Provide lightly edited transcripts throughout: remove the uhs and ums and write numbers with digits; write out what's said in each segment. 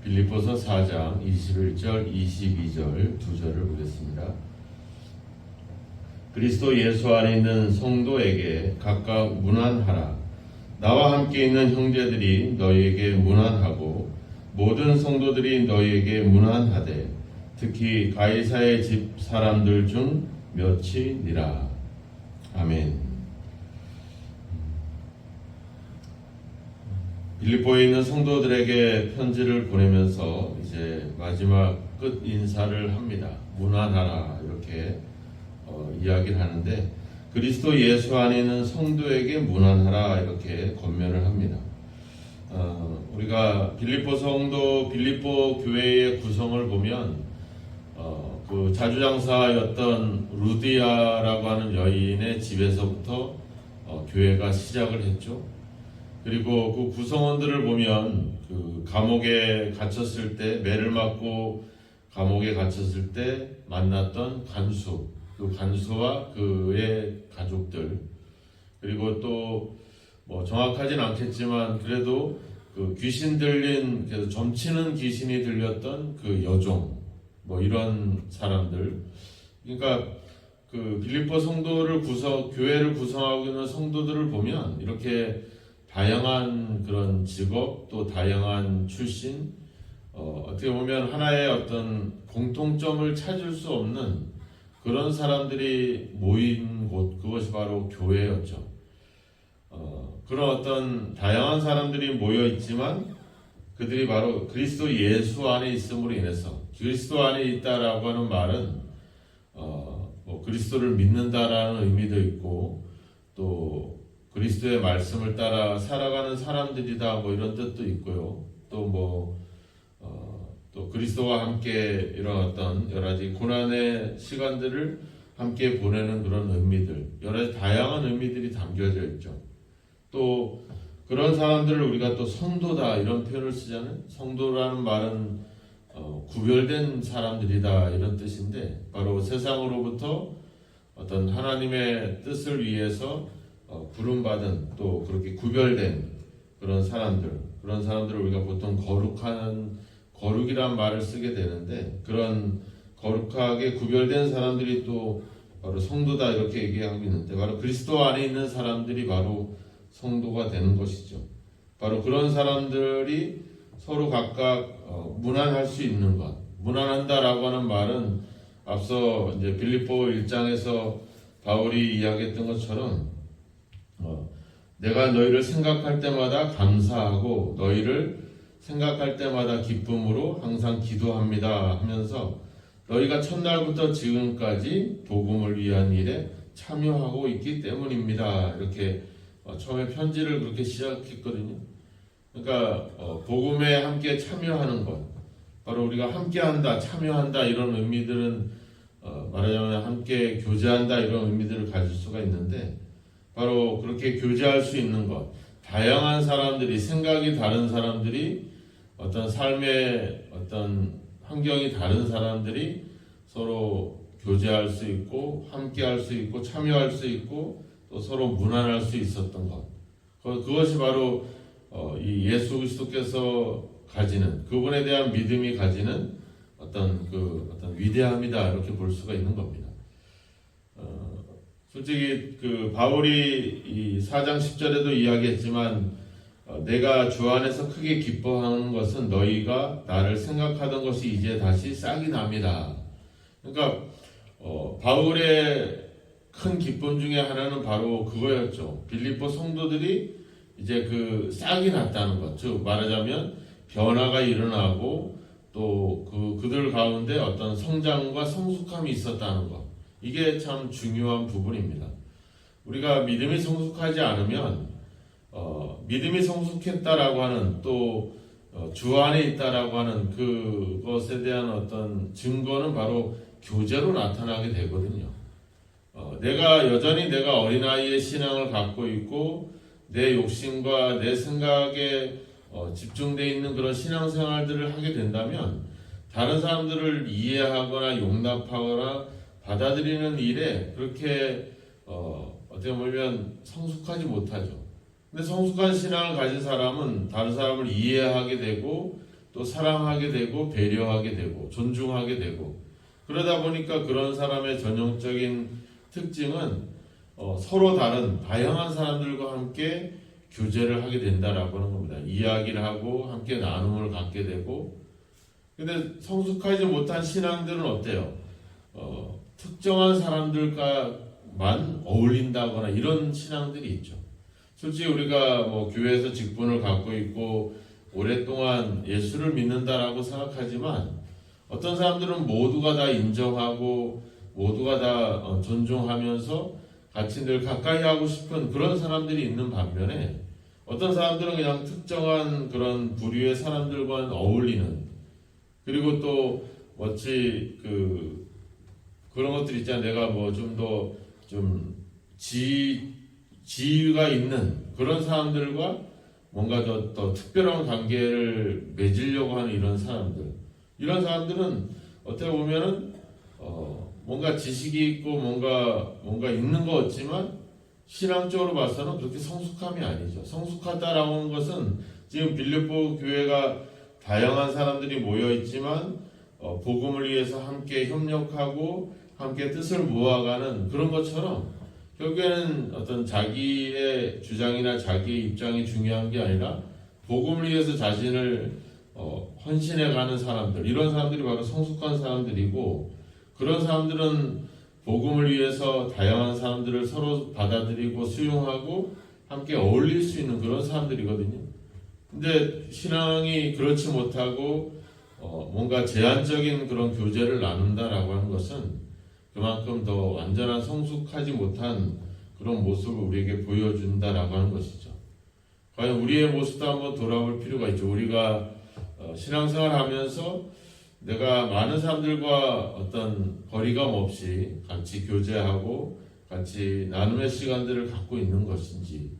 빌립보서 4장 21절, 22절 두 절을 보겠습니다. 그리스도 예수 안에 있는 성도에게 각각 문안하라. 나와 함께 있는 형제들이 너희에게 문안하고 모든 성도들이 너희에게 문안하되 특히 가이사의 집 사람들 중 몇이니라. 아멘. 빌립보에 있는 성도들에게 편지를 보내면서 이제 마지막 끝 인사를 합니다. 문안하라 이렇게 이야기를 하는데 그리스도 예수 안에 있는 성도에게 문안하라 이렇게 권면을 합니다. 우리가 빌립보 성도 빌립보 교회의 구성을 보면 그 자주장사였던 루디아라고 하는 여인의 집에서부터 교회가 시작을 했죠. 그리고 그 구성원들을 보면 그 감옥에 갇혔을 때 매를 맞고 감옥에 갇혔을 때 만났던 간수, 그 간수와 그의 가족들, 그리고 또 뭐 정확하진 않겠지만 그래도 그 귀신 들린, 그래서 점치는 귀신이 들렸던 그 여종, 뭐 이런 사람들. 그러니까 그 빌립보 성도를 교회를 구성하고 있는 성도들을 보면 이렇게 다양한 그런 직업, 또 다양한 출신, 어떻게 보면 하나의 어떤 공통점을 찾을 수 없는 그런 사람들이 모인 곳, 그것이 바로 교회였죠. 그런 어떤 다양한 사람들이 모여 있지만 그들이 바로 그리스도 예수 안에 있음으로 인해서, 그리스도 안에 있다라고 하는 말은 뭐 그리스도를 믿는다라는 의미도 있고 또 그리스도의 말씀을 따라 살아가는 사람들이다 뭐 이런 뜻도 있고요. 또 또 그리스도와 함께 이런 어떤 여러 가지 고난의 시간들을 함께 보내는 그런 의미들, 여러 가지 다양한 의미들이 담겨져 있죠. 또 그런 사람들을 우리가 또 성도다 이런 표현을 쓰잖아요. 성도라는 말은 구별된 사람들이다 이런 뜻인데 바로 세상으로부터 어떤 하나님의 뜻을 위해서 부름받은 또 그렇게 구별된 그런 사람들을 우리가 보통 거룩이란 말을 쓰게 되는데 그런 거룩하게 구별된 사람들이 또 바로 성도다 이렇게 얘기하고 있는데 바로 그리스도 안에 있는 사람들이 바로 성도가 되는 것이죠. 바로 그런 사람들이 서로 각각 문안할 수 있는 것. 문안한다라고 하는 말은 앞서 이제 빌립보 1장에서 바울이 이야기했던 것처럼 내가 너희를 생각할 때마다 감사하고 너희를 생각할 때마다 기쁨으로 항상 기도합니다 하면서 너희가 첫날부터 지금까지 복음을 위한 일에 참여하고 있기 때문입니다. 이렇게 처음에 편지를 그렇게 시작했거든요. 그러니까 복음에 함께 참여하는 것, 바로 우리가 함께한다, 참여한다 이런 의미들은 말하자면 함께 교제한다 이런 의미들을 가질 수가 있는데 바로 그렇게 교제할 수 있는 것, 다양한 사람들이, 생각이 다른 사람들이, 어떤 삶의 어떤 환경이 다른 사람들이 서로 교제할 수 있고 함께 할 수 있고 참여할 수 있고 또 서로 문안할 수 있었던 것, 그것이 바로 이 예수 그리스도께서 가지는, 그분에 대한 믿음이 가지는 어떤 위대함이다 이렇게 볼 수가 있는 겁니다. 솔직히 그 바울이 이 4장 10절에도 이야기했지만 내가 주 안에서 크게 기뻐하는 것은 너희가 나를 생각하던 것이 이제 다시 싹이 납니다. 그러니까 바울의 큰 기쁨 중에 하나는 바로 그거였죠. 빌립보 성도들이 이제 그 싹이 났다는 것, 즉 말하자면 변화가 일어나고 또 그들 가운데 어떤 성장과 성숙함이 있었다는 것. 이게 참 중요한 부분입니다. 우리가 믿음이 성숙하지 않으면 믿음이 성숙했다라고 하는 또 주 안에 있다라고 하는 그것에 대한 어떤 증거는 바로 교제로 나타나게 되거든요. 내가 여전히 내가 어린아이의 신앙을 갖고 있고 내 욕심과 내 생각에 집중되어 있는 그런 신앙생활들을 하게 된다면 다른 사람들을 이해하거나 용납하거나 받아들이는 일에 그렇게 어떻게 보면 성숙하지 못하죠. 근데 성숙한 신앙을 가진 사람은 다른 사람을 이해하게 되고 또 사랑하게 되고 배려하게 되고 존중하게 되고 그러다 보니까 그런 사람의 전형적인 특징은 서로 다른 다양한 사람들과 함께 교제를 하게 된다라고 하는 겁니다. 이야기를 하고 함께 나눔을 갖게 되고 근데 성숙하지 못한 신앙들은 어때요? 특정한 사람들과만 어울린다거나 이런 신앙들이 있죠. 솔직히 우리가 뭐 교회에서 직분을 갖고 있고 오랫동안 예수를 믿는다라고 생각하지만 어떤 사람들은 모두가 다 인정하고 모두가 다 존중하면서 같이 늘 가까이 하고 싶은 그런 사람들이 있는 반면에 어떤 사람들은 그냥 특정한 그런 부류의 사람들과 어울리는 그리고 또 마치 그런 것들 있잖아요. 내가 뭐 좀 더 좀 지위가 있는 그런 사람들과 뭔가 더 특별한 관계를 맺으려고 하는 이런 사람들은 어떻게 보면은 뭔가 지식이 있고 뭔가 있는 것 같지만 신앙적으로 봐서는 그렇게 성숙함이 아니죠. 성숙하다라고 하는 것은 지금 빌립보 교회가 다양한 사람들이 모여 있지만 복음을 위해서 함께 협력하고 함께 뜻을 모아가는 그런 것처럼 결국에는 어떤 자기의 주장이나 자기의 입장이 중요한 게 아니라 복음을 위해서 자신을 헌신해가는 사람들 이런 사람들이 바로 성숙한 사람들이고 그런 사람들은 복음을 위해서 다양한 사람들을 서로 받아들이고 수용하고 함께 어울릴 수 있는 그런 사람들이거든요. 근데 신앙이 그렇지 못하고 뭔가 제한적인 그런 교제를 나눈다라고 하는 것은 그만큼 더 완전한 성숙하지 못한 그런 모습을 우리에게 보여준다라고 하는 것이죠. 과연 우리의 모습도 한번 돌아볼 필요가 있죠. 우리가 신앙생활 하면서 내가 많은 사람들과 어떤 거리감 없이 같이 교제하고 같이 나눔의 시간들을 갖고 있는 것인지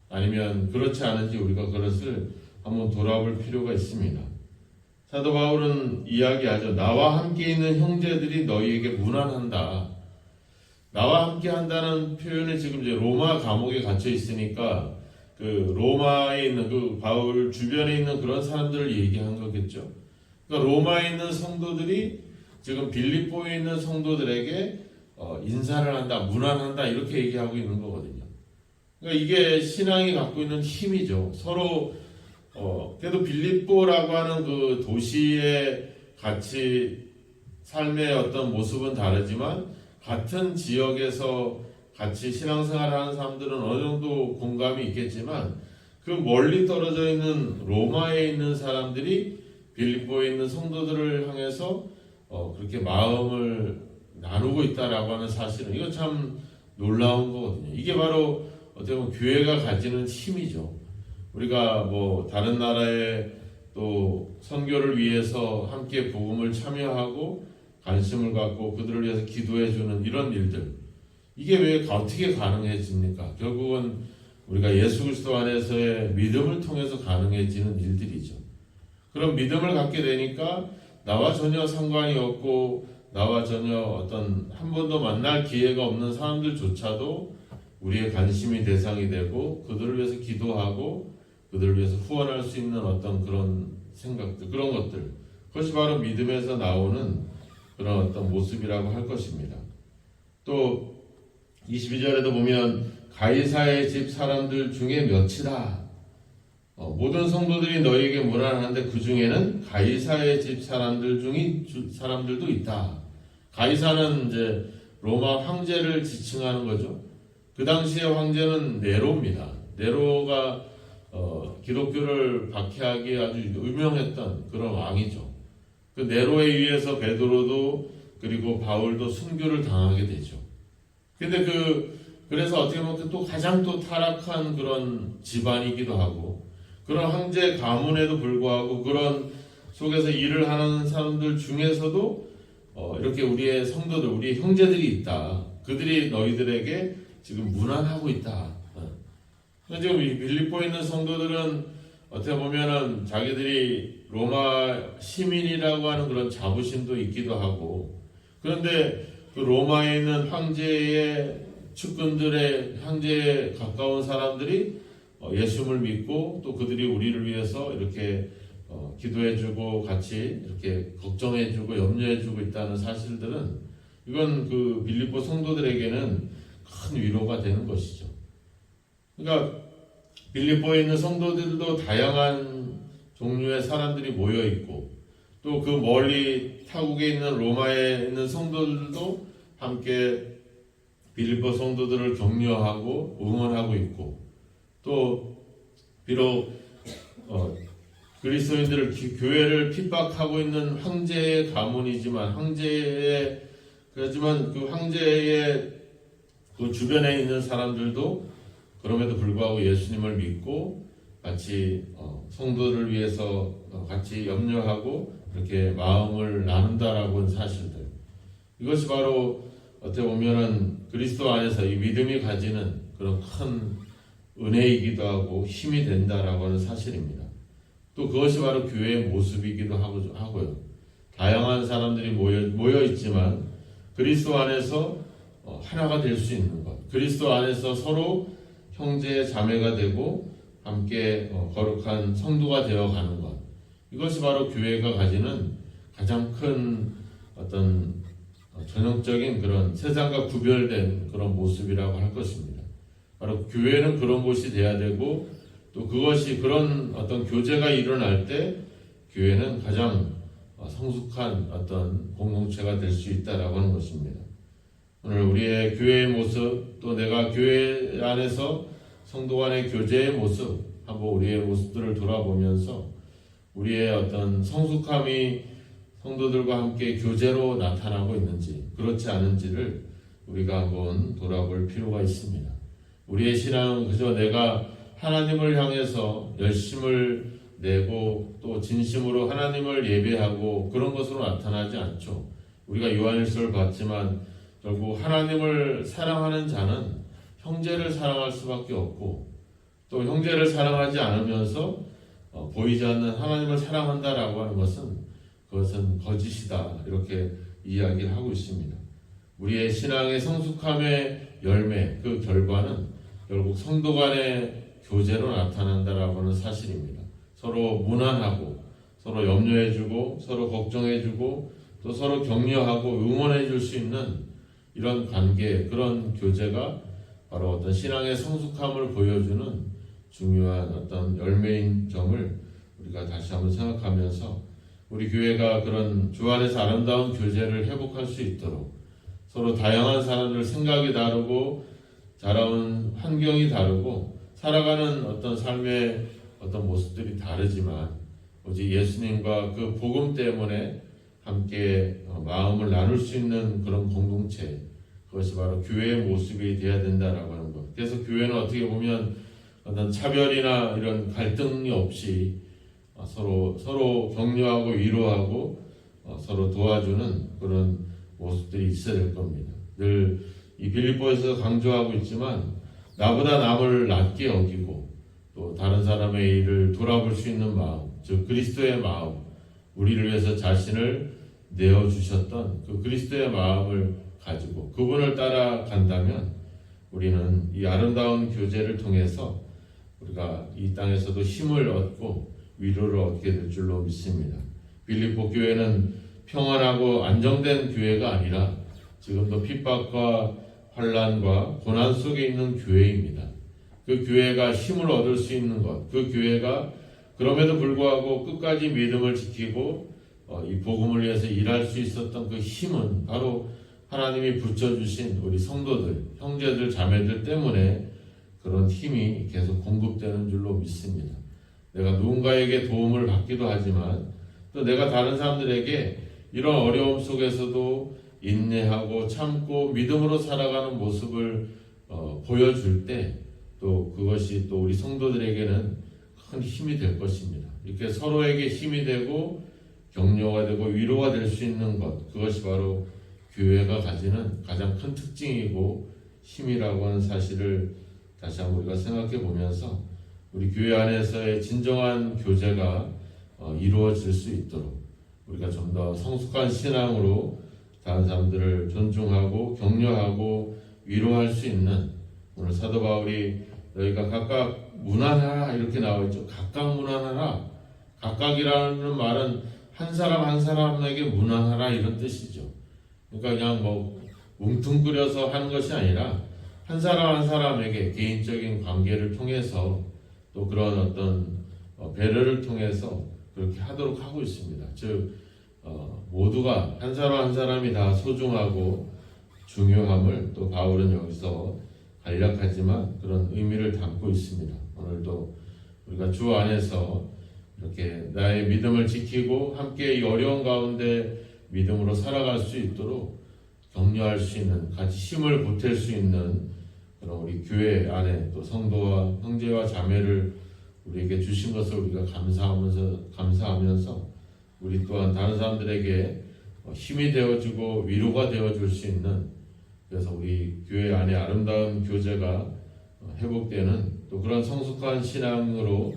아니면 그렇지 않은지 우리가 그것을 한번 돌아볼 필요가 있습니다. 사도 바울은 이야기하죠. 나와 함께 있는 형제들이 너희에게 무난한다. 나와 함께 한다는 표현이 지금 이제 로마 감옥에 갇혀 있으니까 그 로마에 있는 그 바울 주변에 있는 그런 사람들을 얘기한 거겠죠. 그러니까 로마에 있는 성도들이 지금 빌립보에 있는 성도들에게 인사를 한다, 무난한다 이렇게 얘기하고 있는 거거든요. 그러니까 이게 신앙이 갖고 있는 힘이죠. 서로 그래도 빌립보라고 하는 그 도시의 같이 삶의 어떤 모습은 다르지만 같은 지역에서 같이 신앙생활을 하는 사람들은 어느 정도 공감이 있겠지만 그 멀리 떨어져 있는 로마에 있는 사람들이 빌립보에 있는 성도들을 향해서 그렇게 마음을 나누고 있다라고 하는 사실은 이거 참 놀라운 거거든요. 이게 바로 어떻게 보면 교회가 가지는 힘이죠. 우리가 뭐 다른 나라에 또 선교를 위해서 함께 복음을 참여하고 관심을 갖고 그들을 위해서 기도해주는 이런 일들 이게 왜 어떻게 가능해집니까? 결국은 우리가 예수 그리스도 안에서의 믿음을 통해서 가능해지는 일들이죠. 그런 믿음을 갖게 되니까 나와 전혀 상관이 없고 나와 전혀 어떤 한 번도 만날 기회가 없는 사람들조차도 우리의 관심이 대상이 되고 그들을 위해서 기도하고 그들을 위해서 후원할 수 있는 어떤 그런 생각들, 그런 것들 그것이 바로 믿음에서 나오는 그런 어떤 모습이라고 할 것입니다. 또 22절에도 보면 가이사의 집 사람들 중에 몇이라 모든 성도들이 너희에게 무난한데 그 중에는 가이사의 집 사람들도 있다. 가이사는 이제 로마 황제를 지칭하는 거죠. 그 당시의 황제는 네로입니다. 네로가 기독교를 박해하기에 아주 유명했던 그런 왕이죠. 그 네로에 의해서 베드로도 그리고 바울도 순교를 당하게 되죠. 근데 그래서 어떻게 보면 또 가장 또 타락한 그런 집안이기도 하고 그런 황제 가문에도 불구하고 그런 속에서 일을 하는 사람들 중에서도 이렇게 우리의 성도들, 우리의 형제들이 있다. 그들이 너희들에게 지금 무난하고 있다. 지금 빌립보에 있는 성도들은 어떻게 보면은 자기들이 로마 시민이라고 하는 그런 자부심도 있기도 하고 그런데 그 로마에 있는 황제의 측근들의 황제에 가까운 사람들이 예수를 믿고 또 그들이 우리를 위해서 이렇게 기도해주고 같이 이렇게 걱정해주고 염려해주고 있다는 사실들은 이건 그 빌립보 성도들에게는 큰 위로가 되는 것이죠. 그러니까 빌립보에 있는 성도들도 다양한 종류의 사람들이 모여 있고 또 그 멀리 타국에 있는 로마에 있는 성도들도 함께 빌립보 성도들을 격려하고 응원하고 있고 또 비록 그리스도인들을 교회를 핍박하고 있는 황제의 가문이지만 그렇지만 그 황제의 그 주변에 있는 사람들도 그럼에도 불구하고 예수님을 믿고 같이 성도를 위해서 같이 염려하고 이렇게 마음을 나눈다라고 하는 사실들, 이것이 바로 어떻게 보면은 그리스도 안에서 이 믿음이 가지는 그런 큰 은혜이기도 하고 힘이 된다라고 하는 사실입니다. 또 그것이 바로 교회의 모습이기도 하고요. 다양한 사람들이 모여 있지만 그리스도 안에서 하나가 될 수 있는 것, 그리스도 안에서 서로 형제 자매가 되고 함께 거룩한 성도가 되어가는 것, 이것이 바로 교회가 가지는 가장 큰 어떤 전형적인 그런 세상과 구별된 그런 모습이라고 할 것입니다. 바로 교회는 그런 곳이 돼야 되고 또 그것이 그런 어떤 교제가 일어날 때 교회는 가장 성숙한 어떤 공동체가 될 수 있다라고 하는 것입니다. 오늘 우리의 교회의 모습, 또 내가 교회 안에서 성도 간의 교제의 모습, 한번 우리의 모습들을 돌아보면서 우리의 어떤 성숙함이 성도들과 함께 교제로 나타나고 있는지 그렇지 않은지를 우리가 한번 돌아볼 필요가 있습니다. 우리의 신앙은 그저 내가 하나님을 향해서 열심을 내고 또 진심으로 하나님을 예배하고 그런 것으로 나타나지 않죠. 우리가 요한일서를 봤지만 결국 하나님을 사랑하는 자는 형제를 사랑할 수밖에 없고 또 형제를 사랑하지 않으면서 보이지 않는 하나님을 사랑한다라고 하는 그것은 거짓이다, 이렇게 이야기를 하고 있습니다. 우리의 신앙의 성숙함의 열매, 그 결과는 결국 성도 간의 교제로 나타난다라고 하는 사실입니다. 서로 무난하고 서로 염려해주고 서로 걱정해주고 또 서로 격려하고 응원해줄 수 있는 이런 관계, 그런 교제가 바로 어떤 신앙의 성숙함을 보여주는 중요한 어떤 열매인 점을 우리가 다시 한번 생각하면서 우리 교회가 그런 주 안에서 아름다운 교제를 회복할 수 있도록 서로 다양한 사람들 생각이 다르고 자라온 환경이 다르고 살아가는 어떤 삶의 어떤 모습들이 다르지만 오직 예수님과 그 복음 때문에 함께 마음을 나눌 수 있는 그런 공동체, 그것이 바로 교회의 모습이 되어야 된다라고 하는 것. 그래서 교회는 어떻게 보면 어떤 차별이나 이런 갈등이 없이 서로 격려하고 위로하고 서로 도와주는 그런 모습들이 있어야 될 겁니다. 늘 이 빌립보에서 강조하고 있지만 나보다 남을 낮게 여기고 또 다른 사람의 일을 돌아볼 수 있는 마음, 즉 그리스도의 마음, 우리를 위해서 자신을 내어주셨던 그 그리스도의 마음을 가지고 그분을 따라간다면 우리는 이 아름다운 교제를 통해서 우리가 이 땅에서도 힘을 얻고 위로를 얻게 될 줄로 믿습니다. 빌립보 교회는 평안하고 안정된 교회가 아니라 지금도 핍박과 환난과 고난 속에 있는 교회입니다. 그 교회가 힘을 얻을 수 있는 것, 그 교회가 그럼에도 불구하고 끝까지 믿음을 지키고 이 복음을 위해서 일할 수 있었던 그 힘은 바로 하나님이 붙여주신 우리 성도들, 형제들, 자매들 때문에 그런 힘이 계속 공급되는 줄로 믿습니다. 내가 누군가에게 도움을 받기도 하지만 또 내가 다른 사람들에게 이런 어려움 속에서도 인내하고 참고 믿음으로 살아가는 모습을 보여줄 때 또 그것이 또 우리 성도들에게는 큰 힘이 될 것입니다. 이렇게 서로에게 힘이 되고 격려가 되고 위로가 될 수 있는 것, 그것이 바로 교회가 가지는 가장 큰 특징이고 힘이라고 하는 사실을 다시 한번 우리가 생각해 보면서 우리 교회 안에서의 진정한 교제가 이루어질 수 있도록 우리가 좀 더 성숙한 신앙으로 다른 사람들을 존중하고 격려하고 위로할 수 있는, 오늘 사도 바울이 너희가 각각 무난하라 이렇게 나와 있죠. 각각 무난하라. 각각이라는 말은 한 사람 한 사람에게 문안하라 이런 뜻이죠. 그러니까 그냥 뭐 뭉뚱그려서 하는 것이 아니라 한 사람 한 사람에게 개인적인 관계를 통해서 또 그런 어떤 배려를 통해서 그렇게 하도록 하고 있습니다. 즉 모두가 한 사람 한 사람이 다 소중하고 중요함을 또 바울은 여기서 간략하지만 그런 의미를 담고 있습니다. 오늘도 우리가 주 안에서 이렇게 나의 믿음을 지키고 함께 이 어려운 가운데 믿음으로 살아갈 수 있도록 격려할 수 있는, 같이 힘을 보탤 수 있는 그런 우리 교회 안에 또 성도와 형제와 자매를 우리에게 주신 것을 우리가 감사하면서 우리 또한 다른 사람들에게 힘이 되어주고 위로가 되어줄 수 있는, 그래서 우리 교회 안에 아름다운 교제가 회복되는 또 그런 성숙한 신앙으로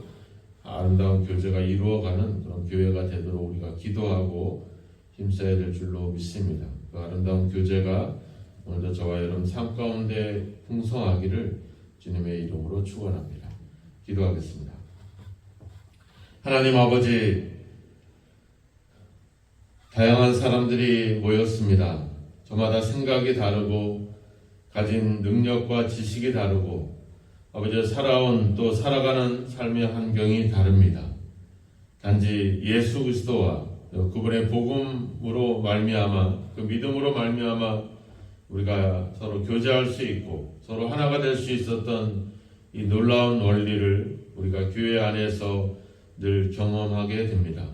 아름다운 교제가 이루어가는 그런 교회가 되도록 우리가 기도하고 힘써야 될 줄로 믿습니다. 그 아름다운 교제가 오늘도 저와 여러분 삶 가운데 풍성하기를 주님의 이름으로 축원합니다. 기도하겠습니다. 하나님 아버지, 다양한 사람들이 모였습니다. 저마다 생각이 다르고 가진 능력과 지식이 다르고 아버지 살아온 또 살아가는 삶의 환경이 다릅니다. 단지 예수 그리스도와 그분의 복음으로 말미암아 그 믿음으로 말미암아 우리가 서로 교제할 수 있고 서로 하나가 될 수 있었던 이 놀라운 원리를 우리가 교회 안에서 늘 경험하게 됩니다.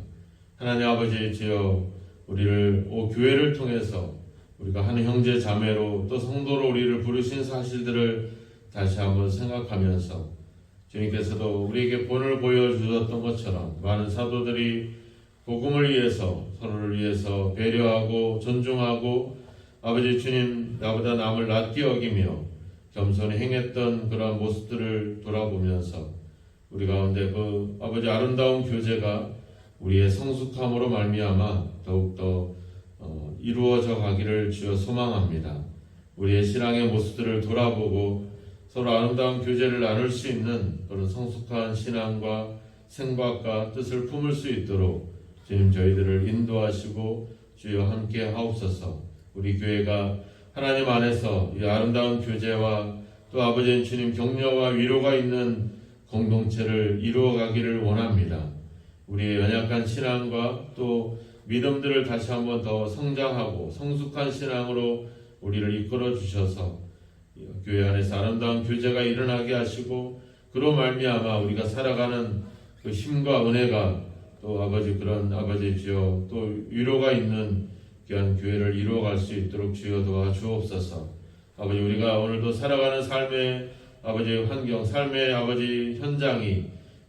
하나님 아버지 주여, 우리를 교회를 통해서 우리가 한 형제 자매로 또 성도로 우리를 부르신 사실들을 다시 한번 생각하면서 주님께서도 우리에게 본을 보여주셨던 것처럼 많은 사도들이 복음을 위해서 서로를 위해서 배려하고 존중하고 아버지 주님 나보다 남을 낮게 여기며 겸손히 행했던 그러한 모습들을 돌아보면서 우리 가운데 그 아버지 아름다운 교제가 우리의 성숙함으로 말미암아 더욱더 이루어져 가기를 주여 소망합니다. 우리의 신앙의 모습들을 돌아보고 서로 아름다운 교제를 나눌 수 있는 그런 성숙한 신앙과 생각과 뜻을 품을 수 있도록 주님 저희들을 인도하시고 주여 함께 하옵소서. 우리 교회가 하나님 안에서 이 아름다운 교제와 또 아버지 주님 격려와 위로가 있는 공동체를 이루어가기를 원합니다. 우리의 연약한 신앙과 또 믿음들을 다시 한번 더 성장하고 성숙한 신앙으로 우리를 이끌어 주셔서 교회 안에서 아름다운 교제가 일어나게 하시고 그로 말미암아 우리가 살아가는 그 힘과 은혜가 또 아버지 그런 아버지 주여 또 위로가 있는 귀한 교회를 이루어갈 수 있도록 주여 도와주옵소서. 아버지 우리가 오늘도 살아가는 삶의 아버지 환경, 삶의 아버지 현장이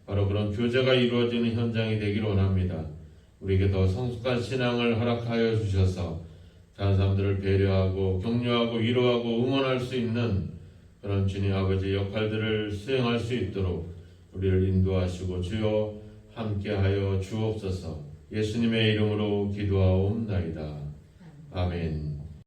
바로 그런 교제가 이루어지는 현장이 되기를 원합니다. 우리에게 더 성숙한 신앙을 허락하여 주셔서 다른 사람들을 배려하고 격려하고 위로하고 응원할 수 있는 그런 주님 아버지 역할들을 수행할 수 있도록 우리를 인도하시고 주여 함께하여 주옵소서. 예수님의 이름으로 기도하옵나이다. 아멘.